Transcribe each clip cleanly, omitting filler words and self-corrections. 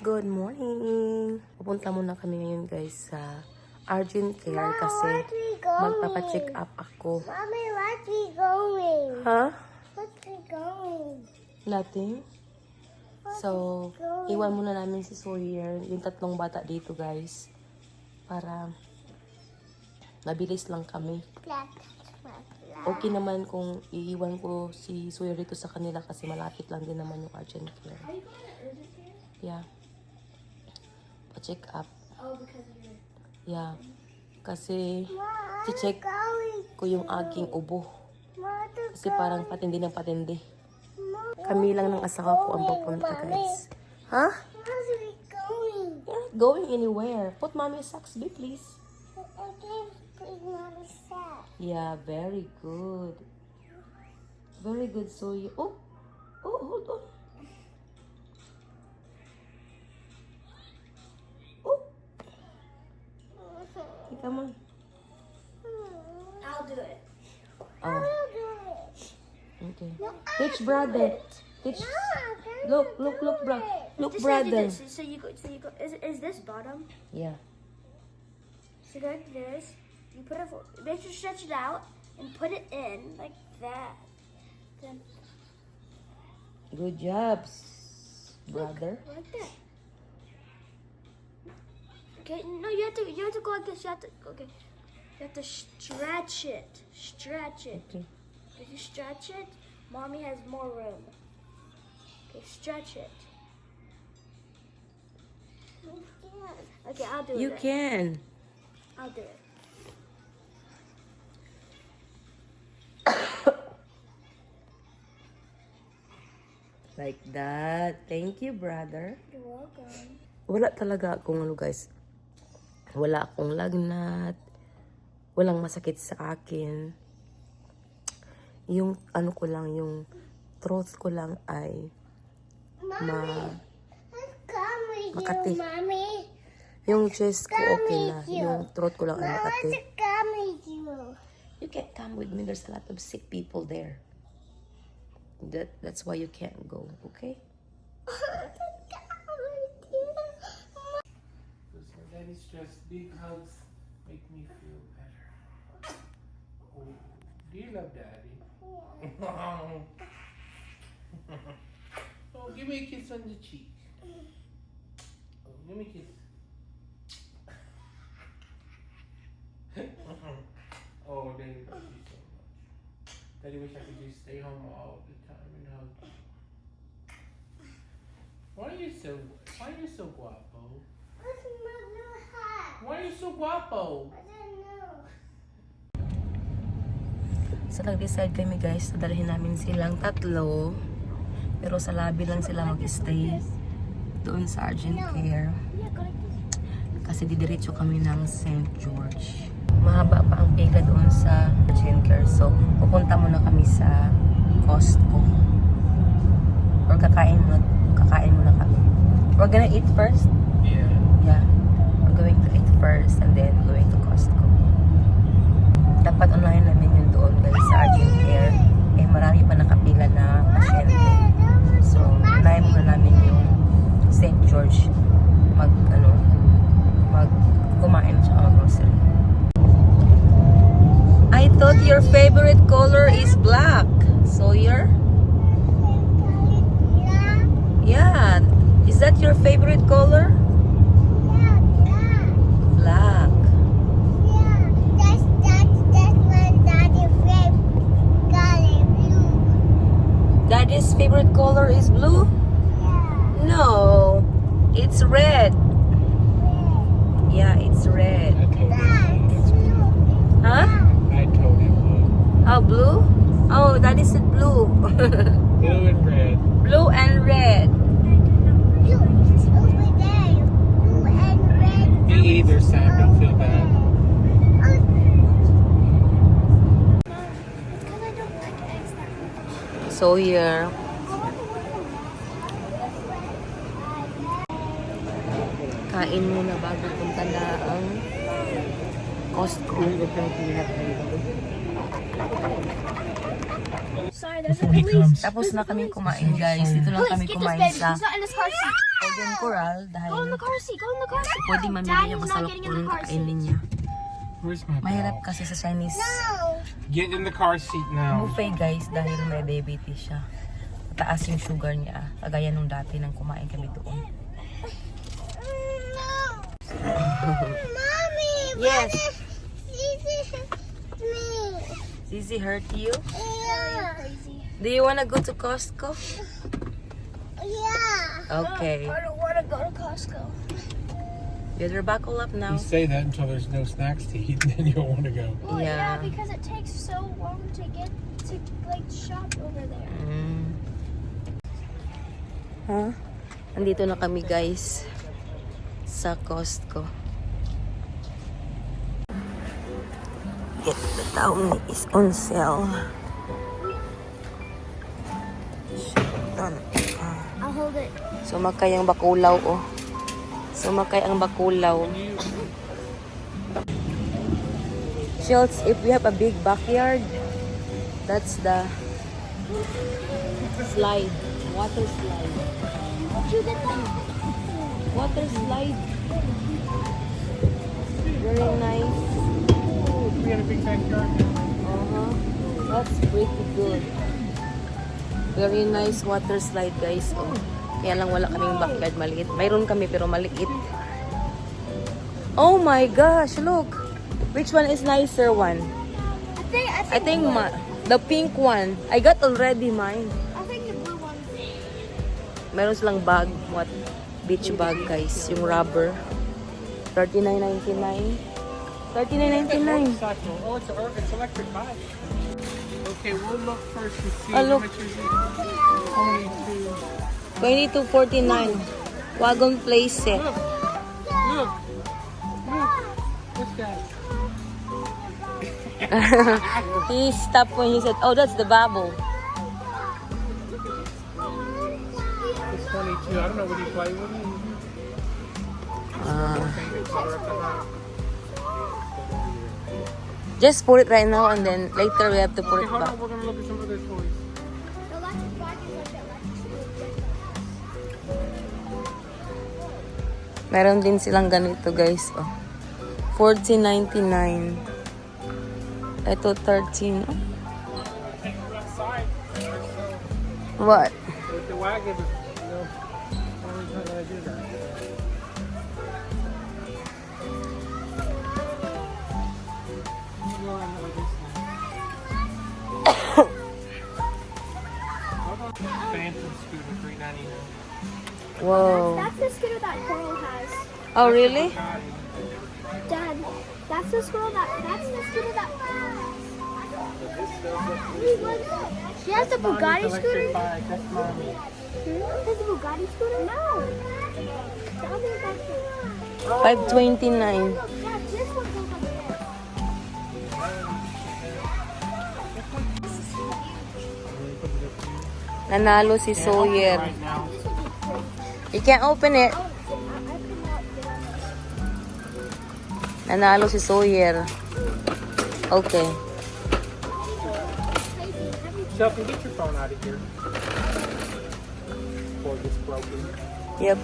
Good morning! Pupunta muna kami ngayon guys sa Urgent Care kasi magpapacheck up ako. Mommy, where we going? Ha? Where we going? Nothing? So, iwan muna namin si Sawyer, yung tatlong bata dito guys. Para mabilis lang kami. Okay naman kung iiwan ko si Sawyer dito sa kanila kasi malapit lang din naman yung Urgent Care. Yeah. Pa-check up. Oh, because of your... Yeah. Kasi, check ko yung aking ubo. Kasi parang patindi ng patindi. Kami lang ng asawa ko ang pupunta, guys. Ha? Where are we going? You're not going anywhere. Put mommy's socks, be please. Okay, put mommy's sack. Yeah, very good. Very good, so you... Oh, hold on. Come on. I'll do it. Oh, I'll do it. okay. Teach brother. Teach. Look, bro. Look, brother. So you go. Is this bottom? Yeah. So go like this. You put it. Make sure to stretch it out and put it in like that. Then Good job, brother. like that. Okay. No, you have to go like this. You have to stretch it. Stretch it. Okay. If you stretch it, mommy has more room. Okay, stretch it. Okay, I'll do it. You can. I'll do it. Like that. Thank you, brother. You're welcome. Wala talaga akong ano, guys. Wala akong lagnat. Walang masakit sa akin. Yung ano ko lang, yung throat ko lang ay Makati. Mommy. Yung chest ko okay na. Yung throat ko lang ay I want makati. to come with you. You can't come with me. There's a lot of sick people there. That's why you can't go, okay? Daddy's just big hugs make me feel better. Oh, do you love Daddy? Oh, give me a kiss on the cheek. Oh, give me a kiss. Oh, Daddy loves you so much. Daddy wish I could just stay home all the time and hug you. Why are you so guapo? What's my new hat? Why are you so guapo? I don't know. So nag-decide kami guys, dadalhin namin silang tatlo. Pero sa lobby lang sila mag-stay doon sa Urgent Care. Kasi didiretso kami ng St. George. Mahaba pa ang pila doon sa Urgent Care. So pupunta muna kami sa Costco. Or kakain muna kami. We're gonna eat first? Yeah. Yeah. We're going to eat first and then going to Costco. Dapat online namin yun doon guys sa Urgent Care. Eh marami pa nakapila na pasyente. So, unahin muna namin yung St. George kumain at mag-grocery. I thought your favorite color is black. Sawyer? Yeah. Is that your favorite color? Black. Daddy's favorite color is blue? No, it's red. Yeah, it's red. Huh? I told him Oh, blue? Oh, Daddy said blue. blue and red. Blue and red. Me either, Sam. Don't feel bad. Sawyer. Kain muna bago punta na ang Costco. Sorry, there's a police. Tapos na kami kumain guys. Dito lang kami kumain sa He's not in his car seat. dragon coral Go in dahil the car seat. Go in the car seat. pwede mamili Dad niya is basta not getting in the yung car kakainin seat. niya. Where's my Mahirap ball? kasi sa Chinese Get in the car seat now. buffet guys dahil may diabetes siya. Mataas yung sugar niya. Kagaya nung dati nang kumain kami doon. Mommy, Yes. me? Zizi hurt you? Yeah. Do you wanna go to Costco? Yeah. Okay. I don't want to go to Costco. Better buckle up now. You say that until there's no snacks to eat, then you don't want to go. Well, yeah, Yeah. because it takes so long to get to like shop over there. Huh? Andito na kami guys sa Costco. The town is on sale. I'll hold it. Sumakay ang bakulaw oh. Sumakay ang bakulaw. Schultz, if we have a big backyard, that's the slide. Water slide. Did you get that? Water slide. Very nice. We had a big backyard. Uh-huh. That's pretty good. Very nice water slide guys. Oh. Kaya lang wala kaming backyard maliit. Mayroon kami pero maliit. Oh my gosh, look. Which one is nicer one? I think the pink one. I got already mine. I think the blue one. Meron silang bag, what? Beach bag guys, yung rubber. $39.99. $39.99. Motorcycle. Oh, it's electric bike. Okay, we'll look first and see Oh, how look. much is it. 22.49. Wagon play set. Look, look, look. What's that? He stopped when he said, "Oh, that's the bubble." It's 22. I don't know what he play with. Just put it right now and then later we have to put Okay, it hold back. on. We're gonna look at some other toys. The electric bike is like the electric scooter. Meron din silang ganito guys. Oh. $14.99. Ito 13. Oh. Take you outside. What? With the wagon, you know, we're not gonna do that. You go on with this one. Hold on. Phantom scooter, $3.99. Whoa. That's the scooter that Coral has. Oh, really? Dad, that's the scooter that. That's the scooter that. She has the Bugatti scooter. Bike. That's mommy. Has the Bugatti scooter? No. The other that's $5.29. Look, Dad, this one goes up there. Nanalo si Sawyer. Right now. You can't open it. I could not get on it. Nanalo si Sawyer. Okay. Shelton, get your phone out of here. Before it gets broken. Yep.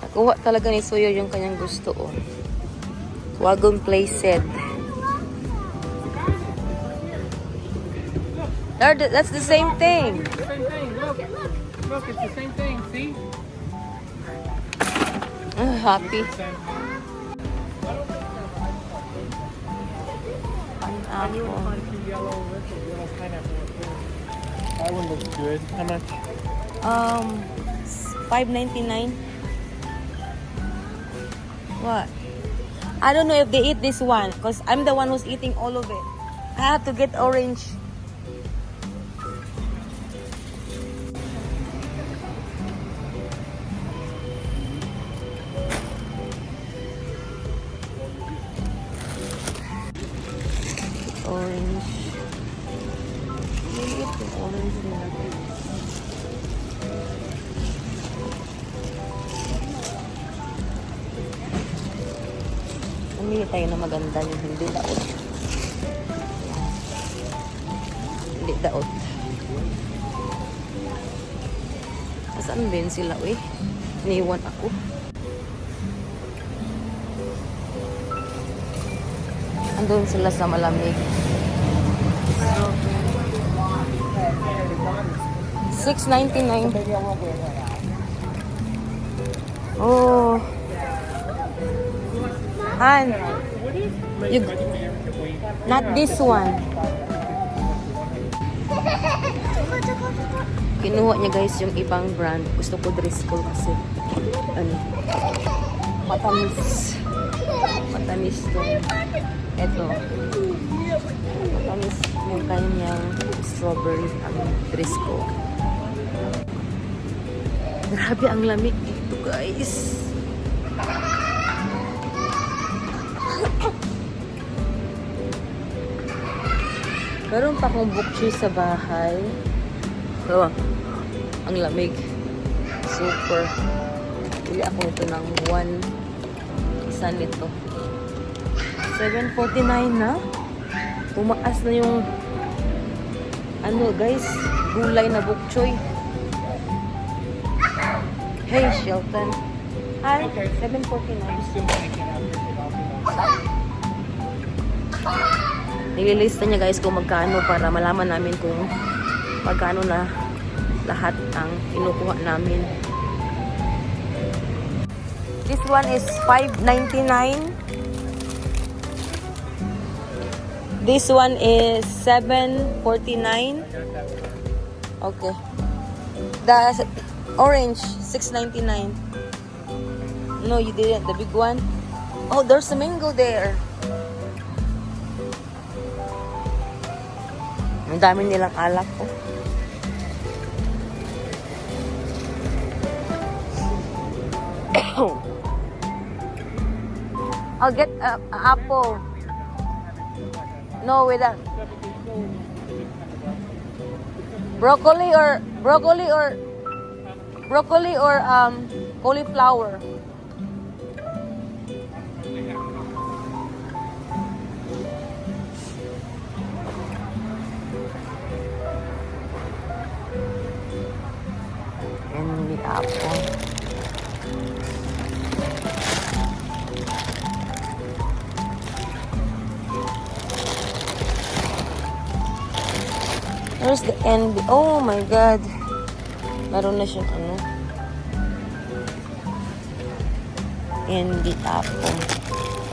Nakuha talaga ni Sawyer yung kanyang gusto. Oh. Wagon play set. That's the same thing. Same thing. Look. Look, it's the same thing. See? Happy. Same thing. You would Pineapple. find two yellow with a yellow pineapple up there. That one looks good. How much? $5.99. What? I don't know if they eat this one because I'm the one who's eating all of it. I have to get orange. Orange. Maliit yung orange nila. Pumili tayo na maganda yung hindi daot. Hindi daot. Saan ba yun sila, uy? Iniwan ako. Andun sila sa malamig. 6.99. Oh. Han. You, not this one. Kinuha niya guys yung ibang brand. Gusto ko Driscoll kasi ano, matamis. Matamis to. Ito. Matamis yung kanyang strawberry ang Driscoll. Grabe ang lamig dito guys. Meron pa akong bukchi sa bahay. Oh, ang lamig. Super. Bili ako ito ng 1 isa nito. 7.49 na. Tumaas na yung ano guys, gulay na bukchoy. Hey Shelton. Hi, 7.49. Nililista niya guys kung magkano para malaman namin kung magkano na lahat ang kinukuha namin. This one is $5.99. This one is $7.49. Okay. The orange $6.99. No, you didn't. The big one. Oh, there's a mango there. Ang dami nilang alak ko. I'll get an apple. No, with that. Broccoli or cauliflower. And the apple. Where's the end? Oh my God. Meron na siyang ano. And the apple.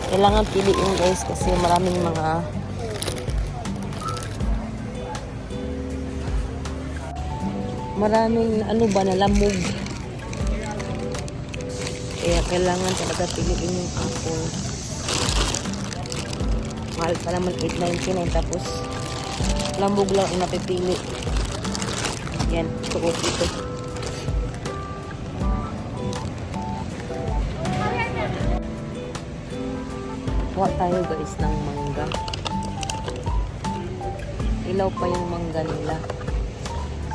Kailangan piliin guys kasi maraming mga ano ba na lamog. Kaya kailangan talaga piliin yung apple. Mahal pa naman $8.99 tapos lambog lang ang napipili. Yan, suot ito. Kuha tayo guys ng mangga. Ilaw pa yung mangga nila.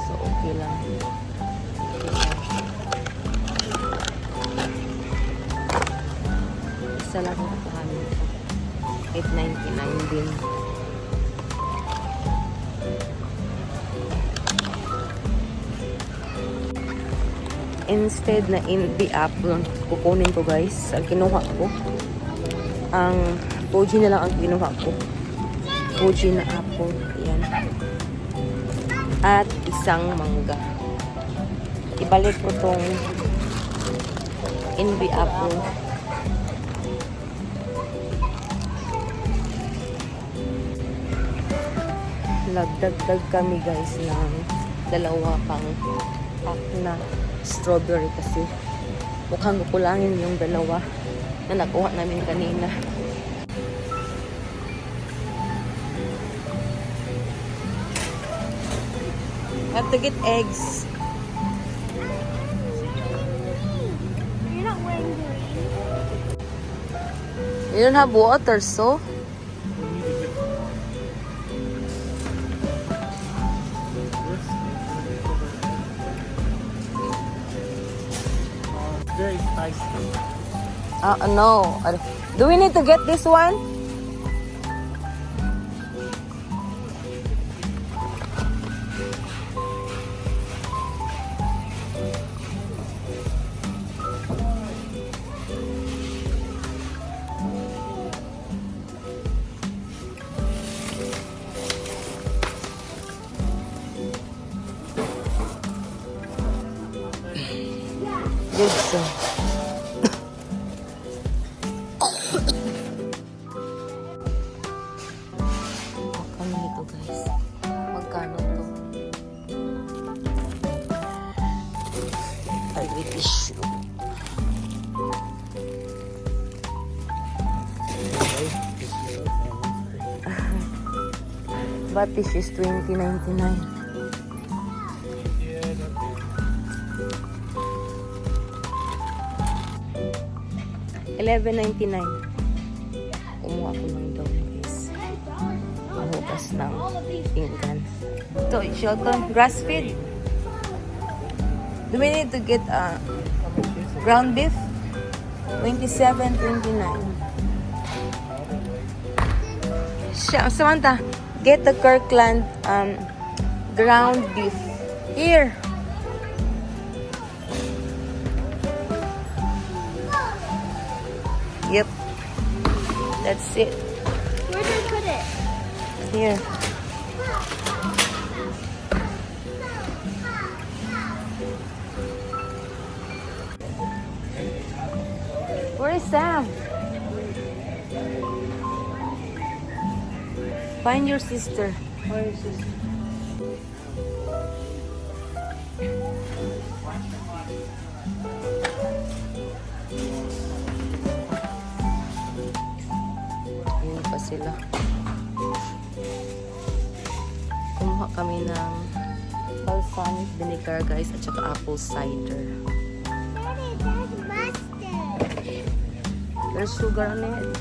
So, okay lang. Isa lang ang kakahanin ito. $8.99 din. Instead na in the apple, kukunin ko guys. Ang kinuha ko, ang Fuji na lang ang kinuha ko. Fuji na apple. Ayan. At isang mangga. Ibalik ko tong in the apple. Nagdagdag kami guys ng dalawa pang pack na strawberry kasi mukhang kukulangin yung dalawa na nakuha namin kanina. Have to get eggs. You're not wearing green. You don't have water, so Very spicy. no. Do we need to get this one? Good sir. Kami nito guys. Magkano to? Toilet tissue. But this is $20.99. Yeah, that's it. $11.99. Kumuha ko ng daw guys. Mahugas ng pinggan. Ito, Shelton, grass feed. Do we need to get ground beef? $27.29. Samantha, get the Kirkland ground beef. Here. Yep. That's it. Where did I put it? Here. Where is Sam? Find your sister. Where is sister? Ayun pa sila. Kumuha kami ng balsamic vinegar guys at saka apple cider. Daddy, that's mustard. There's sugar on it.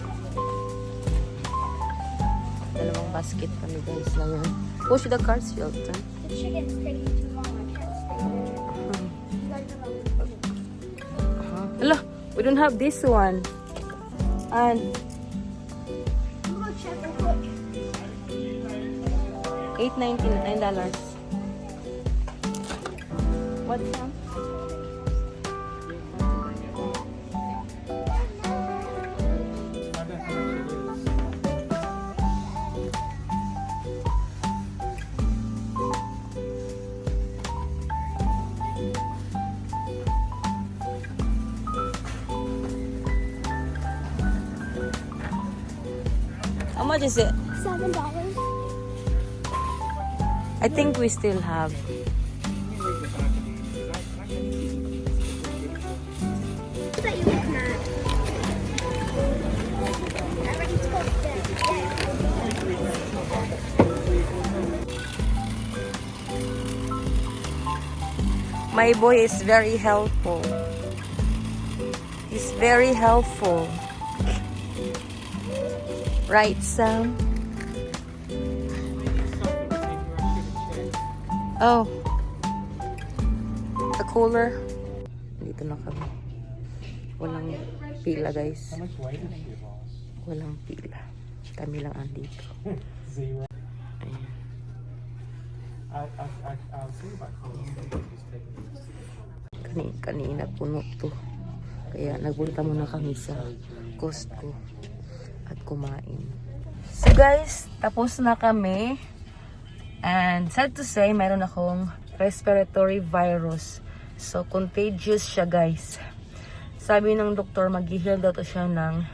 Dalawang basket kami guys ngayon. Push the cart, Shelton. The chicken's taking too long. I can't stay there. Like the Hello, we don't have this one. And I'm gonna check real quick. $8.99. What's that? Wonder how much it is. How much is it? $7. I think we still have. That you get mad. I already told them. My boy is very helpful. He's very helpful. Right, Sam? Oh. The cooler. Dito na kami. Walang pila, guys. How much weight has she lost? Walang pila. Kami lang andito. Zero. Ayan. I'll see if I call him. He's taking this. Kanina puno to. Kaya nagpunta muna kami sa Costco at kumain. So guys, tapos na kami. And sad to say, mayroon akong respiratory virus. So contagious siya guys. Sabi ng doktor, mag-heal daw to siya ng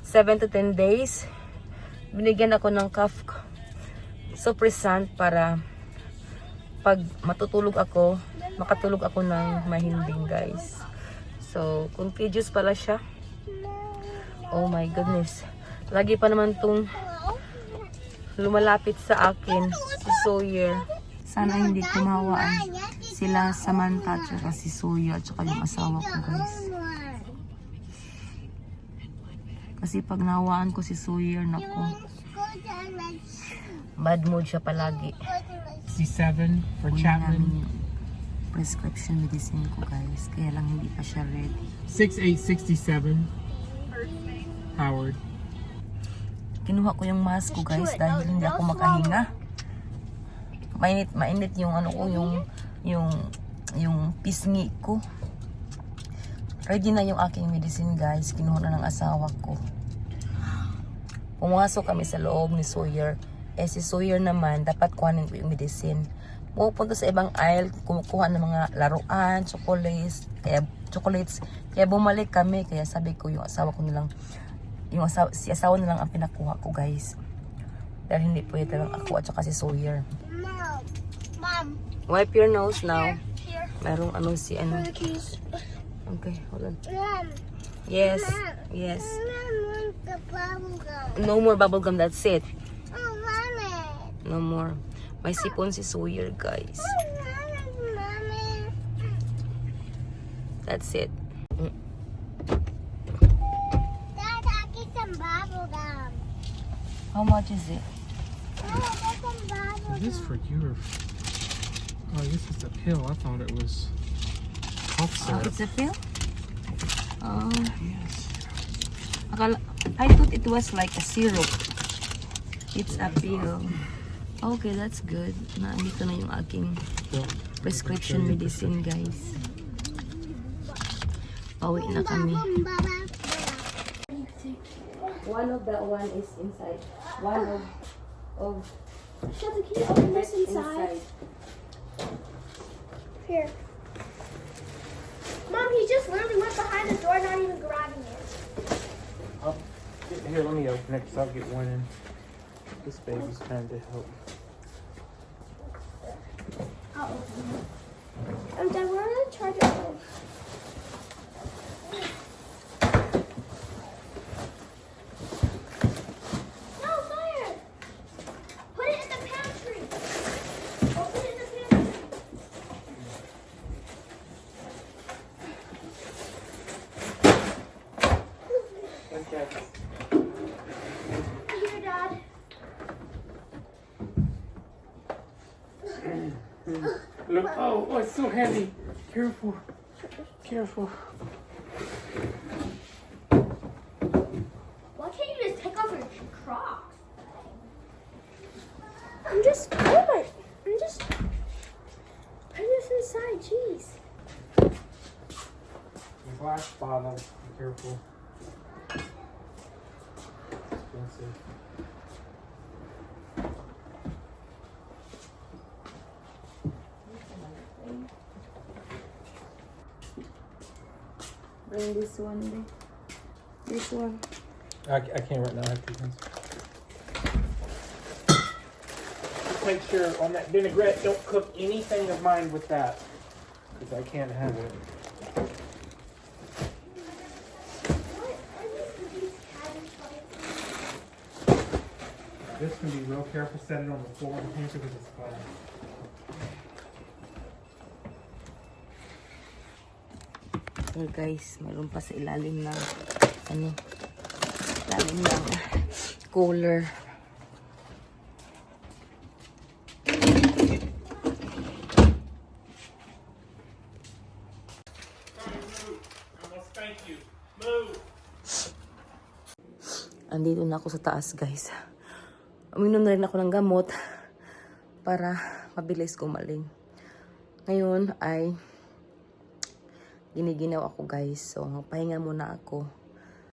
7 to 10 days. Binigyan ako ng cough suppressant para pag matutulog ako, makatulog ako ng mahimbing guys. So, contagious pala siya. Oh my goodness. Lagi pa naman tong lumalapit sa akin si Sawyer. Sana hindi kumawaan sila Samantha at saka si Sawyer at saka yung asawa ko guys. Kasi pag nawaan ko si Sawyer, naku, bad mood siya palagi. 67 for Kunin Chapman. namin yung prescription medicine ko guys. Kaya lang hindi pa siya ready. 6867. Howard. Kinuha ko yung mask ko guys dahil hindi ako makahinga. Mainit yung ano ko, yung pisngi ko. Ready na yung aking medicine guys. Kinuha na ng asawa ko. Pumasok kami sa loob ni Sawyer. Si Sawyer naman, dapat kuhanin ko yung medicine. pupunta sa ibang aisle, kumukuha ng mga laruan, chocolates. Kaya bumalik kami. Kaya sabi ko yung asawa ko nilang, si asawa nilang ang pinakuha ko, guys. Dahil hindi pwede lang ako at saka si Sawyer. No. Mom. Wipe your nose now. Here. Merong ano si Where ano. are the keys? Okay, hold on. Mom. Yes, yes. Mom wants the bubble gum. No more bubble gum, that's it. Oh, Mommy. No more. May sipon si Sawyer, guys. Mommy. That's it. Dad, I get some bubble gum. How much is it? Dad, I get some bubble Is this for you or? Oh, I guess it's a pill. I thought it was cough Oh, syrup. it's a pill? Oh, Yes. I thought it was like a syrup. It's a pill. Okay, that's good. Nandito na yung aking Pill. prescription medicine, guys. Pauwi na kami. One of that one is inside. One of Shut the key. Open this inside. Here. Mom, he just literally went behind the door, not even grabbing it. Here, let me open it because I'll get one in. This baby's trying to help. I'll open it. Dad, where are the charger go? No, fire! Put it in the pantry. Open it in the pantry. Okay. Here, Dad. Look, oh, it's so heavy. Careful. Careful. Why can't you just take off your Crocs? I'm just putting this inside. Jeez. The glass bottle. Be careful. Expensive. Bring this one, babe. This one. I can't right now. I have two things. Just make sure on that vinaigrette, don't cook anything of mine with that. Because I can't have it. What are these cabbage bites? This can be real careful. Set it on the floor of the pantry because it's fun. Well, guys, mayroon pa sa ilalim ng ilalim ng cooler. Thank you. Move. Andito na ako sa taas, guys. Uminom na rin ako ng gamot para mabilis gumaling. Ngayon ay giniginaw ako, guys. So, pahinga muna ako.